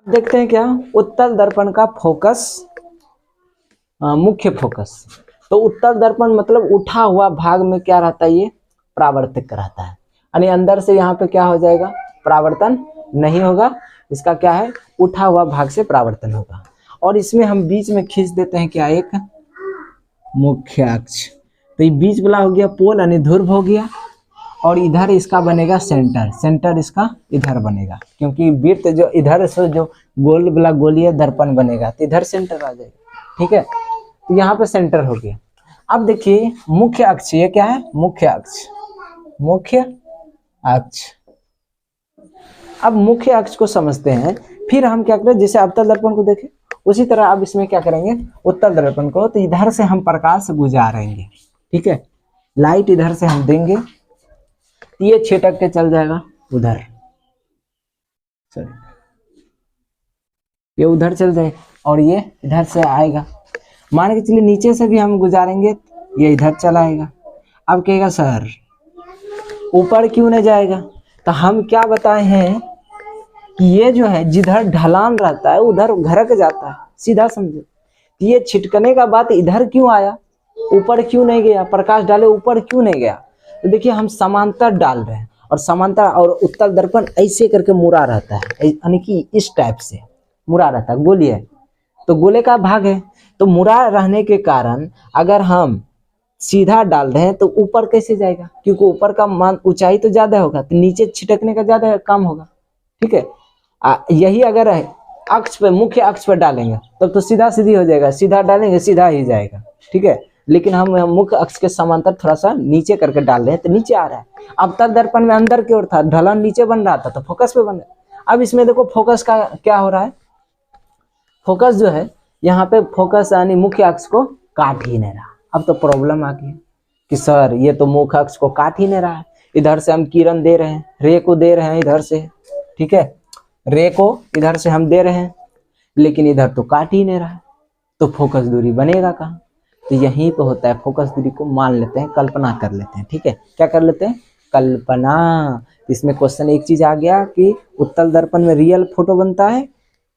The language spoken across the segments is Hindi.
देखते हैं क्या उत्तल दर्पण का फोकस, मुख्य फोकस। तो उत्तल दर्पण मतलब उठा हुआ भाग में क्या रहता है, ये परावर्तित रहता है, यानी अंदर से यहाँ पे क्या हो जाएगा, परावर्तन नहीं होगा, इसका क्या है, उठा हुआ भाग से परावर्तन होगा। और इसमें हम बीच में खींच देते हैं क्या, एक मुख्य अक्ष। तो ये बीच वाला हो गया पोल यानी ध्रुव हो गया, और इधर इसका बनेगा सेंटर, सेंटर इसका इधर बनेगा, क्योंकि वृत्त जो इधर से जो गोल वाला गोलीय दर्पण बनेगा तो इधर सेंटर आ जाएगा, ठीक है। तो यहाँ पे सेंटर हो गया। अब देखिए मुख्य अक्ष, ये क्या है, मुख्य अक्ष, मुख्य अक्ष। अब मुख्य अक्ष को समझते हैं, फिर हम क्या करें, जैसे अवतल दर्पण को देखें उसी तरह अब इसमें क्या करेंगे, उत्तल दर्पण को। तो इधर से हम प्रकाश गुजारेंगे, ठीक है, लाइट इधर से हम देंगे, ये छिटक के चल जाएगा उधर, ये उधर चल जाए और ये इधर से आएगा। मान के चलिए नीचे से भी हम गुजारेंगे, ये इधर चला आएगा। अब कहेगा सर ऊपर क्यों नहीं जाएगा, तो हम क्या बताए हैं कि ये जो है जिधर ढलान रहता है उधर घरक जाता है, सीधा समझो। तो ये छिटकने का बात इधर क्यों आया, ऊपर क्यों नहीं गया, प्रकाश डाले ऊपर क्यों नहीं गया। तो देखिए हम समांतर डाल रहे हैं, और समांतर और उत्तल दर्पण ऐसे करके मुड़ा रहता है, यानी कि इस टाइप से मुड़ा रहता है, गोली है तो गोले का भाग है, तो मुड़ा रहने के कारण अगर हम सीधा डाल रहे हैं तो ऊपर कैसे जाएगा, क्योंकि ऊपर का मान ऊंचाई तो ज्यादा होगा, तो नीचे छिटकने का ज्यादा कम होगा, ठीक है। यही अगर है अक्ष पे, मुख्य अक्ष पर डालेंगे तब तो सीधा सीधी हो जाएगा, सीधा डालेंगे सीधा ही जाएगा, ठीक है। लेकिन हम मुख्य अक्ष के समांतर थोड़ा सा नीचे करके डाल रहे हैं तो नीचे आ रहा है। अब तक दर्पण में अंदर की ओर था, ढलान नीचे बन रहा था तो फोकस पे बन रहा है। अब इसमें देखो फोकस का क्या हो रहा है, फोकस जो है यहाँ पे फोकस यानी मुख्य अक्ष को काट ही नहीं रहा। अब तो प्रॉब्लम आ गई कि सर ये तो मुख्य अक्ष को काट ही नहीं रहा है, इधर से हम किरण दे रहे हैं, रे को दे रहे हैं इधर से, ठीक है, रे को इधर से हम दे रहे हैं, लेकिन इधर तो काट ही नहीं रहा है, तो फोकस दूरी बनेगा कहाँ। तो यहीं पे होता है, फोकस दूरी को मान लेते हैं, कल्पना कर लेते हैं, ठीक है, क्या कर लेते हैं, कल्पना। इसमें क्वेश्चन एक चीज आ गया कि उत्तल दर्पण में रियल फोटो बनता है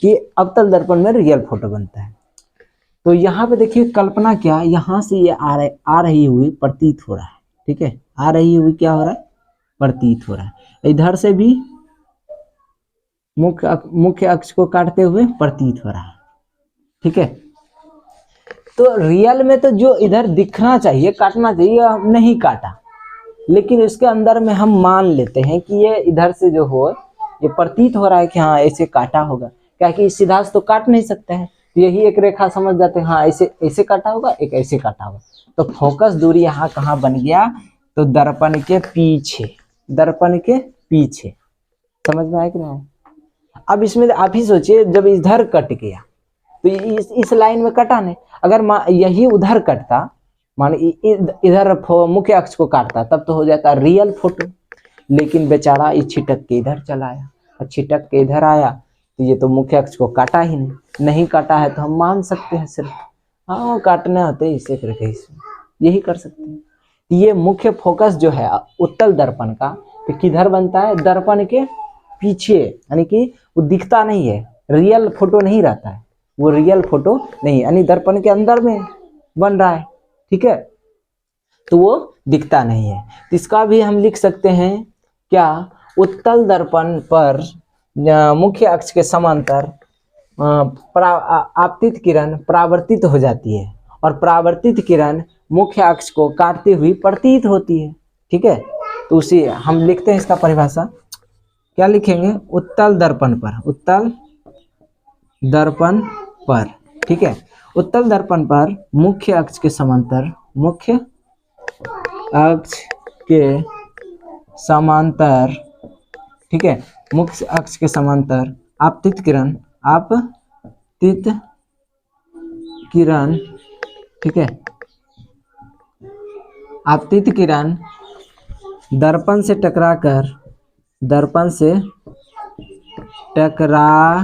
कि अवतल दर्पण में रियल फोटो बनता है। तो यहाँ पे देखिए कल्पना क्या, यहाँ से ये आ रही हुई प्रतीत हो रहा है, ठीक है, आ रही हुई क्या हो रहा है, प्रतीत हो रहा है, इधर से भी मुख्य अक्ष को काटते हुए प्रतीत हो रहा है, ठीक है। तो रियल में तो जो इधर दिखना चाहिए, काटना चाहिए, नहीं काटा, लेकिन इसके अंदर में हम मान लेते हैं कि ये इधर से जो हो ये प्रतीत हो रहा है कि हाँ ऐसे काटा होगा, क्या कि सीधा तो काट नहीं सकते हैं, तो यही एक रेखा समझ जाते हैं, हाँ ऐसे ऐसे काटा होगा, एक ऐसे काटा होगा। तो फोकस दूरी यहाँ कहाँ बन गया, तो दर्पण के पीछे, दर्पण के पीछे, समझ में आया कि नहीं। अब इसमें आप ही सोचिए जब इधर कट गया तो इस लाइन में कटा नहीं, अगर यही उधर कटता, मान इधर मुख्य अक्ष को काटता तब तो हो जाता रियल फोटो, लेकिन बेचारा ये छिटक के इधर चला आया, और छिटक के इधर आया तो ये तो मुख्य अक्ष को काटा ही नहीं काटा है तो हम मान सकते हैं सिर्फ, हाँ काटने होते इसे करके, यही कर सकते हैं। ये मुख्य फोकस जो है उत्तल दर्पण का तो किधर बनता है, दर्पण के पीछे, यानी कि वो दिखता नहीं है, रियल फोटो नहीं रहता है, वो रियल फोटो नहीं, यानी दर्पण के अंदर में बन रहा है, ठीक है, तो वो दिखता नहीं है। तो इसका भी हम लिख सकते हैं क्या, उत्तल दर्पण पर मुख्य अक्ष के समांतर आपतित किरण परावर्तित हो जाती है, और परावर्तित किरण मुख्य अक्ष को काटती हुई प्रतीत होती है, ठीक है। तो उसी हम लिखते हैं इसका परिभाषा, क्या लिखेंगे, उत्तल दर्पण पर, उत्तल दर्पण पर, ठीक है, उत्तल दर्पण पर मुख्य अक्ष के समांतर, मुख्य अक्ष के समांतर, ठीक है, मुख्य अक्ष के समांतर आपतित किरण, आपतित किरण, ठीक है, आपतित किरण दर्पण से टकराकर, दर्पण से टकरा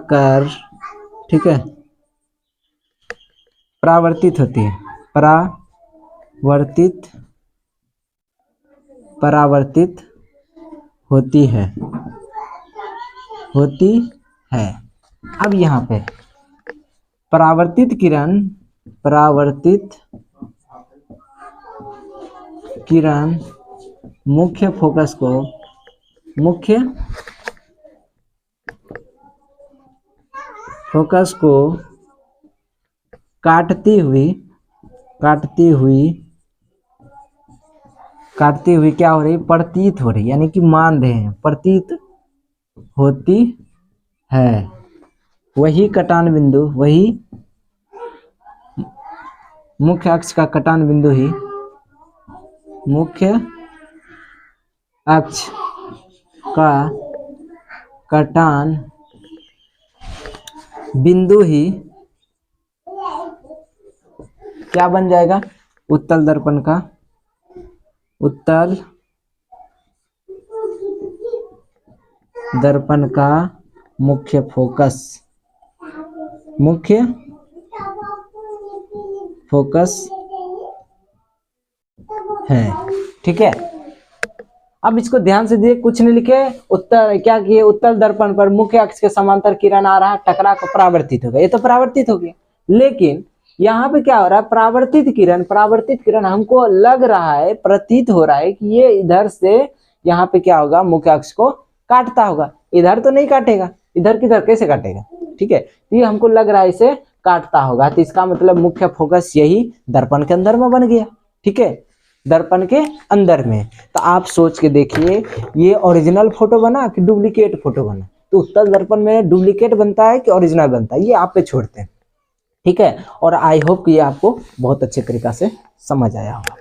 कर, ठीक है, परावर्तित होती है, परावर्तित होती है, होती है। अब यहाँ पे परावर्तित किरण मुख्य फोकस को काटती हुई क्या हो रही, प्रतीत हो रही, यानी कि मान रहे हैं, प्रतीत होती है। वही कटान बिंदु, वही मुख्य अक्ष का कटान बिंदु ही मुख्य अक्ष का कटान बिंदु ही क्या बन जाएगा, उत्तल दर्पण का मुख्य फोकस है। ठीक है, अब इसको ध्यान से देखिए, कुछ नहीं लिखे, क्या किए, उत्तल दर्पण पर मुख्य अक्ष के समांतर किरण आ रहा है, टकरा कर परावर्तित हो गया, ये तो परावर्तित हो गया। लेकिन यहाँ पे क्या हो रहा है, परावर्तित किरण हमको लग रहा है, प्रतीत हो रहा है कि ये इधर से यहाँ पे क्या होगा, मुख्य अक्ष को काटता होगा। इधर तो नहीं काटेगा, इधर किधर कैसे काटेगा। ठीक है, तो ये हमको लग रहा है इसे काटता होगा, तो इसका मतलब मुख्य फोकस यही दर्पण के अंदर में बन गया। ठीक है, दर्पण के अंदर में। तो आप सोच के देखिए, ये ओरिजिनल फोटो बना कि डुप्लीकेट फोटो बना। तो उत्तल दर्पण में डुप्लीकेट बनता है कि ओरिजिनल बनता है, ये आप पे छोड़ते हैं। ठीक है, और आई होप कि ये आपको बहुत अच्छे तरीका से समझ आया होगा।